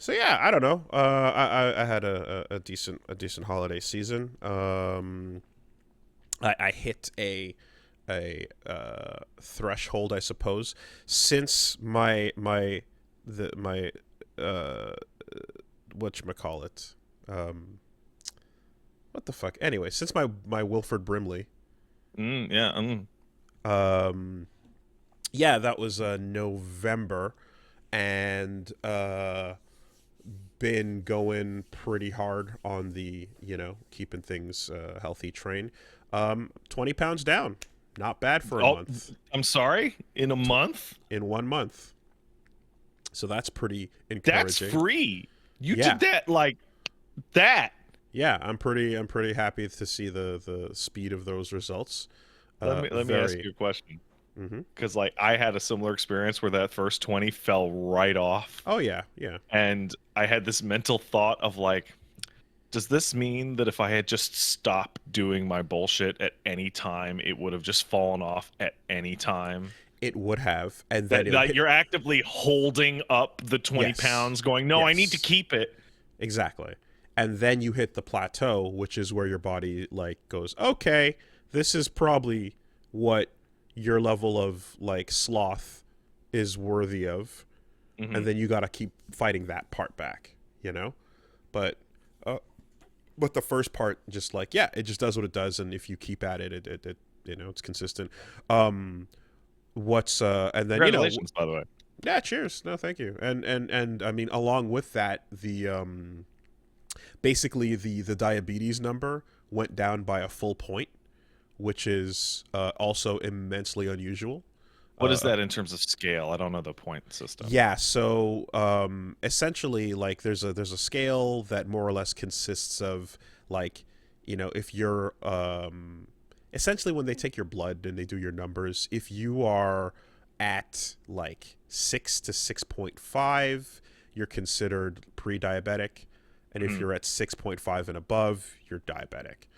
So yeah, I don't know. I had a decent holiday season. I hit a threshold, I suppose, since my uh whatchamacallit. Um what the fuck? Anyway, since my Wilford Brimley, Yeah. um yeah, that was November, and been going pretty hard on the, keeping things healthy train. 20 pounds down. Not bad for a Oh, month. I'm sorry. In a month? In 1 month. So that's pretty That's encouraging. free. You Yeah. did that like that. Yeah, I'm pretty happy to see the speed of those results. Let me ask Very. you a question. Hmm. Because like I had a similar experience where that first 20 fell right off. Oh yeah, yeah. And I had this mental thought of like, does this mean that if I had just stopped doing my bullshit at any time, it would have just fallen off at any time? It would have, and then That it would like hit. you're actively holding up the 20 Yes, pounds going, no, I need to yes. keep it. Exactly. And then you hit the plateau, which is where your body like goes, okay, this is probably what your level of like sloth is worthy of. And Hmm. then you got to keep fighting that part back, you know? But uh, but the first part just like, yeah, it just does what it does, and if you keep at it, it it's consistent. Um what's and then Congratulations, by the way. yeah, cheers. No, thank you. And I mean, along with that, the basically the diabetes number went down by a full point, which is also immensely unusual. What is Uh, that in terms of scale? I don't know the point system. yeah, so essentially, like there's a scale that more or less consists of like, if you're essentially when they take your blood and they do your numbers, if you are at like 6 to 6.5, you're considered pre-diabetic, and if Mhm. you're at 6.5 and above, you're diabetic.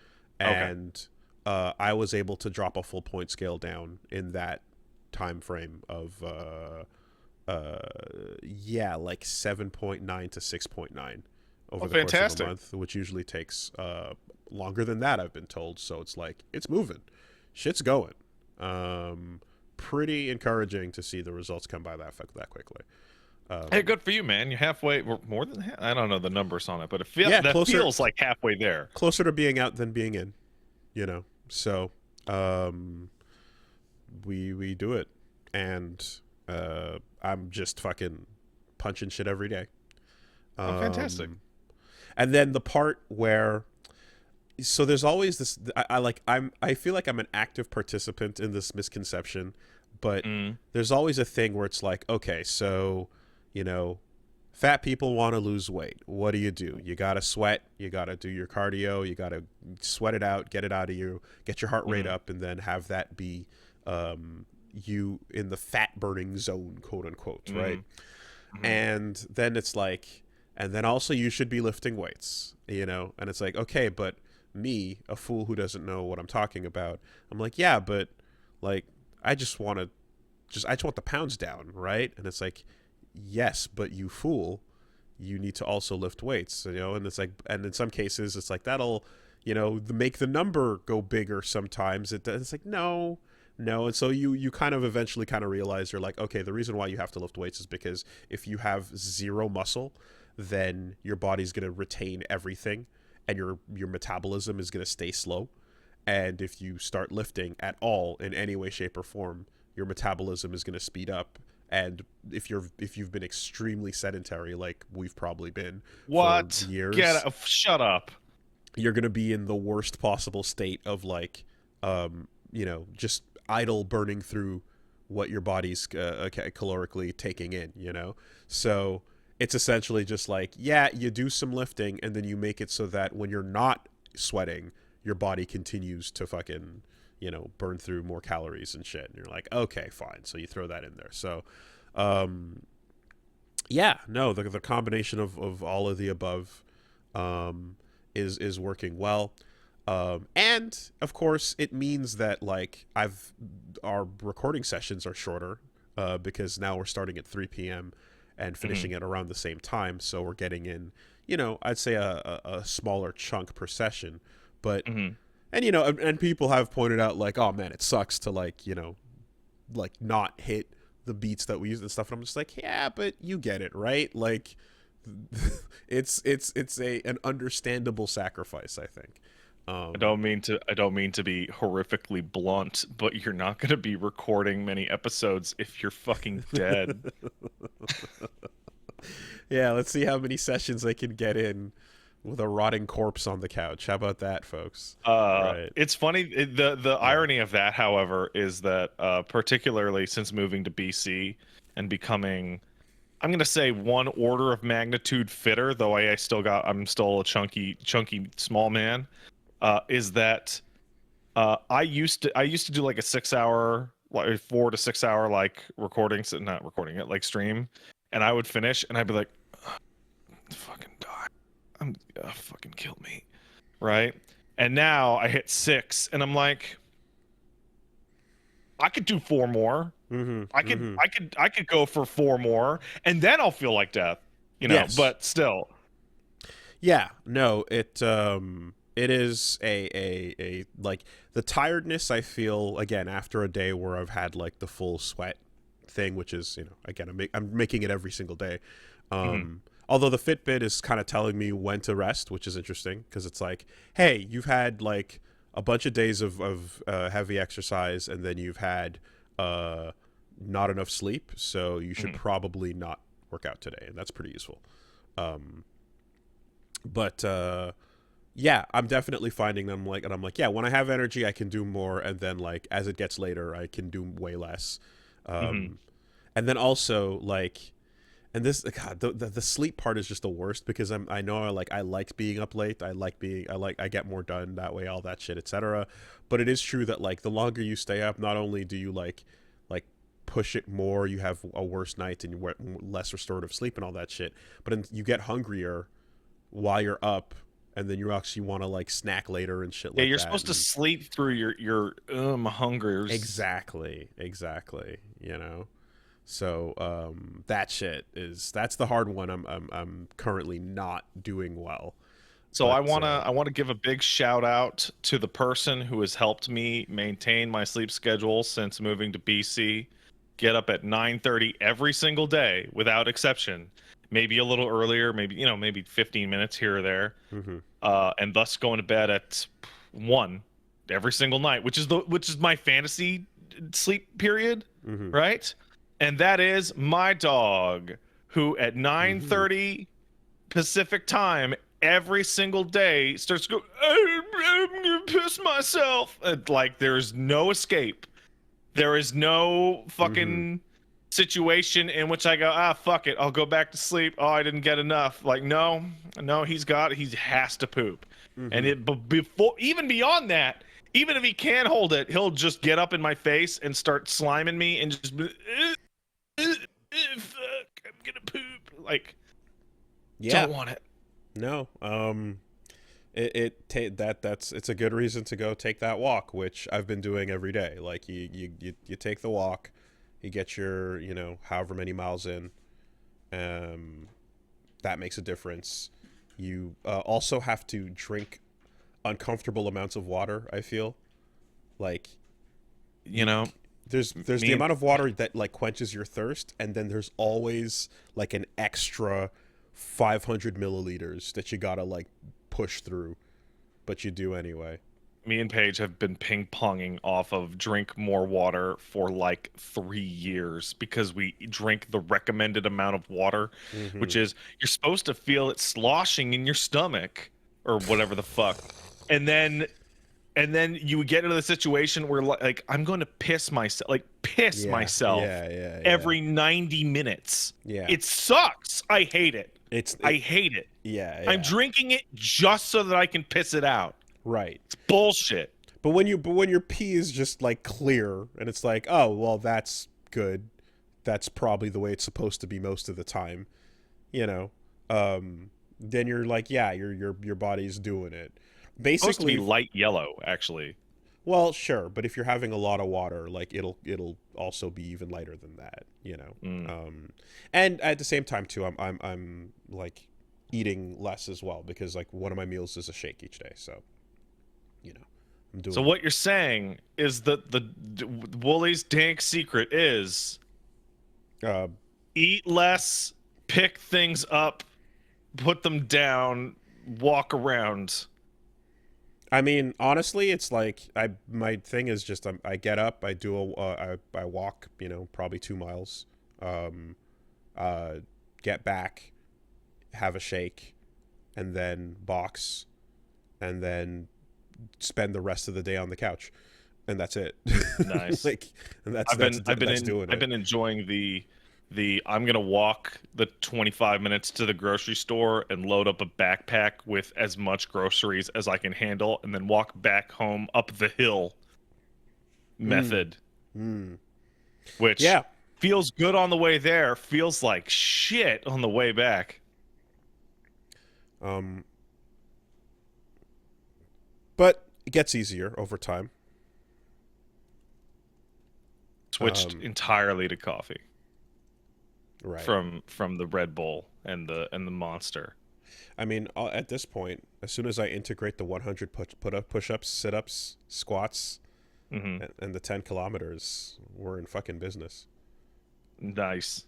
Okay. And I was able to drop a full point scale down in that time frame of uh yeah, like 7.9 to 6.9 Oh, over the course of a fantastic. month, which usually takes longer than that, I've been told. So it's like it's moving, shit's going. Pretty encouraging to see the results come by that quickly. Hey, um good for you, man. You're halfway, we're more than half. I don't know the numbers on it, but yeah, that closer feels like halfway there. closer to being out than being in, so um we do it, and I'm just fucking punching shit every day. Oh, fantastic. um and then the part where, so there's always this, I feel like I'm an active participant in this misconception, but Mm. there's always a thing where it's like, okay, so you know fat people want to lose weight. What do? You gotta sweat, you gotta do your cardio, you gotta sweat it out, get it out of you, get your heart rate Mm. up, and then have that be you in the fat burning zone, quote unquote, right? Mm. Mm. And then it's like, and then also you should be lifting weights, and it's like, okay, but me, a fool who doesn't know what I'm talking about, I'm like, yeah, but like I just want to I just want the pounds down, right? And it's like, yes, but you fool, you need to also lift weights, and it's like, and in some cases it's like that'll, make the number go bigger. Sometimes it's like, no, no. And so you kind of eventually kind of realize, you're like, okay, the reason why you have to lift weights is because if you have zero muscle, then your body's going to retain everything, and your metabolism is going to stay slow. And if you start lifting at all in any way, shape, or form, your metabolism is going to speed up. And if you've been extremely sedentary, like we've probably been for What? years, Shut up. you're going to be in the worst possible state of like, just idle burning through what your body's calorically taking in, So it's essentially just like, yeah, you do some lifting, and then you make it so that when you're not sweating, your body continues to fucking, burn through more calories and shit. And you're like, okay, fine. So you throw that in there. So, um, yeah, no, the combination of all of the above um, is working well. And of course, it means that like our recording sessions are shorter because now we're starting at 3 p.m. and Hmm. finishing it around the same time. So we're getting in, I'd say a smaller chunk per session. But, Hmm. and, and people have pointed out, like, oh man, it sucks to, like, like not hit the beats that we use and stuff. And I'm just like, yeah, but you get it, right? Like, it's an understandable sacrifice, I think. Um, I don't mean to be horrifically blunt, but you're not going to be recording many episodes if you're fucking dead. yeah, let's see how many sessions I can get in with a rotting corpse on the couch. How about that, folks? Right. It's funny. The Yeah. irony of that, however, is that particularly since moving to BC and becoming, I'm gonna say, one order of magnitude fitter, though I'm still a chunky small man. Is that I used to do like a 6 hour, like 4 to 6 hour like recording, not recording it, like stream, and I would finish and I'd be like, fucking die, fucking kill me, right? And now I hit 6 and I'm like, I could do 4 more. Mm-hmm. I could Mm-hmm. I could go for 4 more and then I'll feel like death, Yes. but still. Yeah. No. It is a like the tiredness I feel again after a day where I've had like the full sweat thing, which is again I'm making it every single day. Mhm. Although the Fitbit is kind of telling me when to rest, which is interesting because it's like, hey, you've had like a bunch of days of heavy exercise, and then you've had uh, not enough sleep, so you should Mhm. probably not work out today, and that's pretty useful. Um, but yeah, I'm definitely finding them like, and I'm like, yeah, when I have energy, I can do more, and then like as it gets later, I can do way less. Mhm. Um, and then also like and this God, the sleep part is just the worst because I know I like being up late. I get more done that way, all that shit, etc. But it is true that like the longer you stay up, not only do you like push it more, you have a worse night and you less restorative sleep and all that shit. But you get hungrier while you're up, and then you actually want to like snack later and shit Yeah, like you're that. supposed to And sleep through your hungers. exactly. So that's the hard one. I'm currently not doing well, So but I wanna give a big shout out to the person who has helped me maintain my sleep schedule since moving to BC. Get up at 9:30 every single day without exception. Maybe a little earlier, maybe 15 minutes here or there. hmm And thus going to bed at 1 every single night, which is my fantasy sleep period, hmm right? And that is my dog, who at hmm 9:30 Pacific time every single day starts to go, I'm gonna piss myself. Like there's no escape. There is no hmm fucking situation in which I go, fuck it, I'll go back to sleep. Oh, I didn't get enough. Like, no, he has to poop. And hmm but before, even beyond that, even if he can't hold it, he'll just get up in my face and start sliming me and just be, fuck, I'm gonna poop. Like, yeah, don't want it. no, that's it's a good reason to go take that walk, which I've been doing every day. Like you take the walk, you get your however many miles in, um, that makes a difference. You also have to drink uncomfortable amounts of water. I feel like You you know, there's the me and amount of water that like quenches your thirst, and then there's always like an extra 500 milliliters that you gotta like push through, but you do anyway. me and Paige have been ping ponging off of drink more water for like 3 years because we drink the recommended amount of water, Mm-hmm. which is you're supposed to feel it sloshing in your stomach or whatever the fuck. And then you would get into the situation where like I'm going to piss Yeah, myself yeah, yeah, yeah, every 90 minutes. yeah. It sucks. I hate it. It's I it. hate it. Yeah, I'm yeah. drinking it just so that I can piss it out. Right. It's bullshit. But when your pee is just like clear and it's like, oh well, that's good. That's probably the way it's supposed to be most of the time. You know. Then you're like, yeah, your body's doing it. Supposed to be Basically, light yellow, actually. Well, sure, but if you're having a lot of water, like it'll also be even lighter than that, you know. Mm. And at the same time too, I'm like eating less as well because like one of my meals is a shake each day, so you know, I'm So doing what you're saying is that Woolie's dank secret is uh eat less, pick things up, put them down, walk around. I mean, honestly, it's like my thing is just I get up, I do I walk, you know, probably 2 miles, um, uh, get back, have a shake, and then box, and then spend the rest of the day on the couch, and that's it. Nice. Like, and that's doing I've it. been enjoying the I'm gonna walk the 25 minutes to the grocery store and load up a backpack with as much groceries as I can handle, and then walk back home up the hill Mm, method, mm. which Yeah. feels good on the way there, feels like shit on the way back. Um, but it gets easier over time. Switched entirely to coffee Right. from the Red Bull and the Monster. I mean, at this point, as soon as I integrate the 100 push-ups, sit-ups, squats, Hmm. and the 10 kilometers, we're in fucking business. Nice.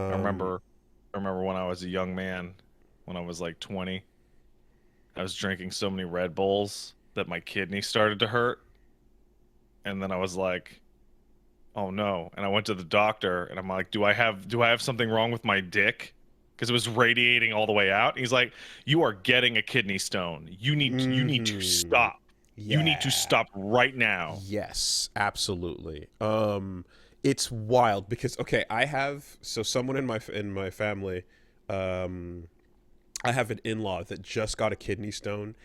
I Um, remember I remember when I was a young man, when I was like 20, I was drinking so many Red Bulls that my kidneys started to hurt, and then I was like, "Oh no." And I went to the doctor and I'm like, "Do I have something wrong with my dick?" Because it was radiating all the way out. And he's like, "You are getting a kidney stone. You need to hmm. stop. You need to Yeah. stop right now." Yes, absolutely. It's wild because okay, I have so someone in my family, um, I have an in-law that just got a kidney stone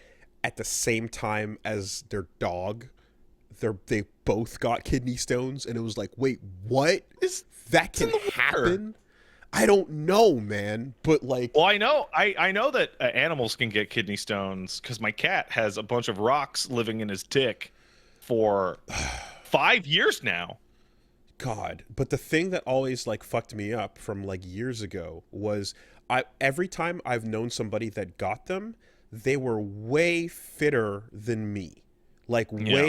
at the same time as their dog. They both got kidney stones, and it was like, wait, what? That It's in can the water. happen? I don't know, man, but like, Well, I know that animals can get kidney stones because my cat has a bunch of rocks living in his dick for 5 years now. God. But the thing that always like fucked me up from like years ago was I every time I've known somebody that got them, they were way fitter than me. Like Yeah,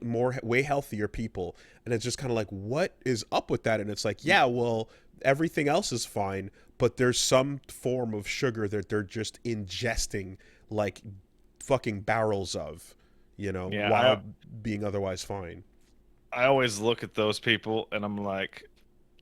more way healthier people, and it's just kind of like what is up with that? And it's like, yeah, well, everything else is fine, but there's some form of sugar that they're just ingesting like fucking barrels of, you know, yeah. while being otherwise fine. I always look at those people and I'm like,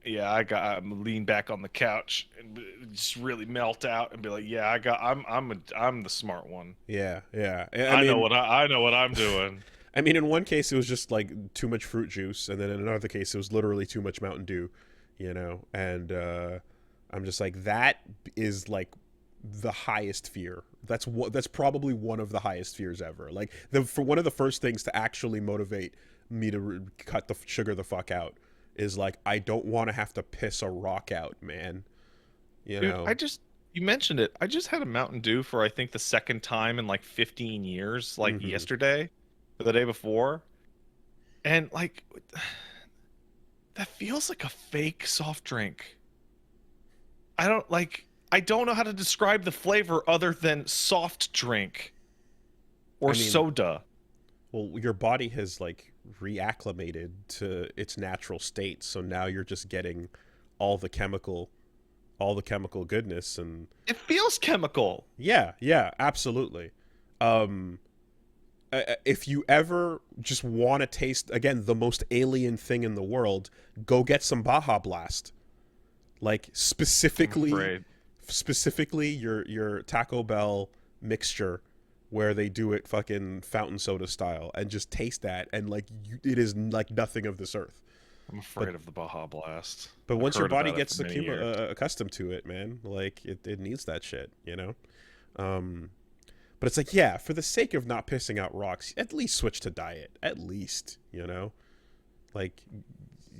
yeah, I'm lean back on the couch and just really melt out and be like, yeah, I'm the smart one. Yeah, yeah. I know what I'm doing. I mean, in one case it was just like too much fruit juice, and then in another case it was literally too much Mountain Dew, you know. And I'm just like, that is like the highest fear. That's probably one of the highest fears ever. Like for one of the first things to actually motivate me to cut the sugar the fuck out is like I don't want to have to piss a rock out, man. You Dude, know. you mentioned it. I just had a Mountain Dew for I think the second time in like 15 years, like Mm-hmm. yesterday or the day before. And like that feels like a fake soft drink. I don't know how to describe the flavor other than soft drink or I mean, soda. well, your body has like reacclimated to its natural state, so now you're just getting all the chemical all the chemical goodness. And It feels chemical. yeah, yeah, absolutely. um if you ever just want to taste again the most alien thing in the world, go get some Baja Blast. Like I'm specifically afraid. your Taco Bell mixture where they do it fucking fountain soda style, and just taste that, and like it is like nothing of this earth. I'm But afraid of the Baja Blast. I've once your heard body about it for gets many years. accustomed to it, man, like it needs that shit, you know. um but it's like, yeah, for the sake of not pissing out rocks, at least switch to diet, at least, you know. Like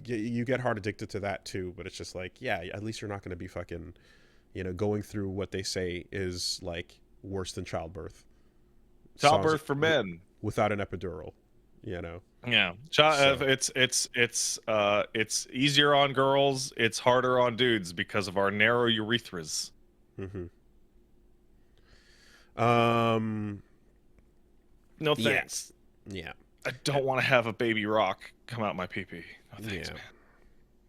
you get hard addicted to that too, but it's just like, yeah, at least you're not going to be fucking, you know, going through what they say is like worse than childbirth. Sounds Childbirth for men. without an epidural. You know. Yeah, So. it's easier on girls, it's harder on dudes because of our narrow urethras. Hmm. Um. No Yeah. thanks. Yeah. I don't want to have a baby rock come out my pee pee. No thanks, Yeah. man.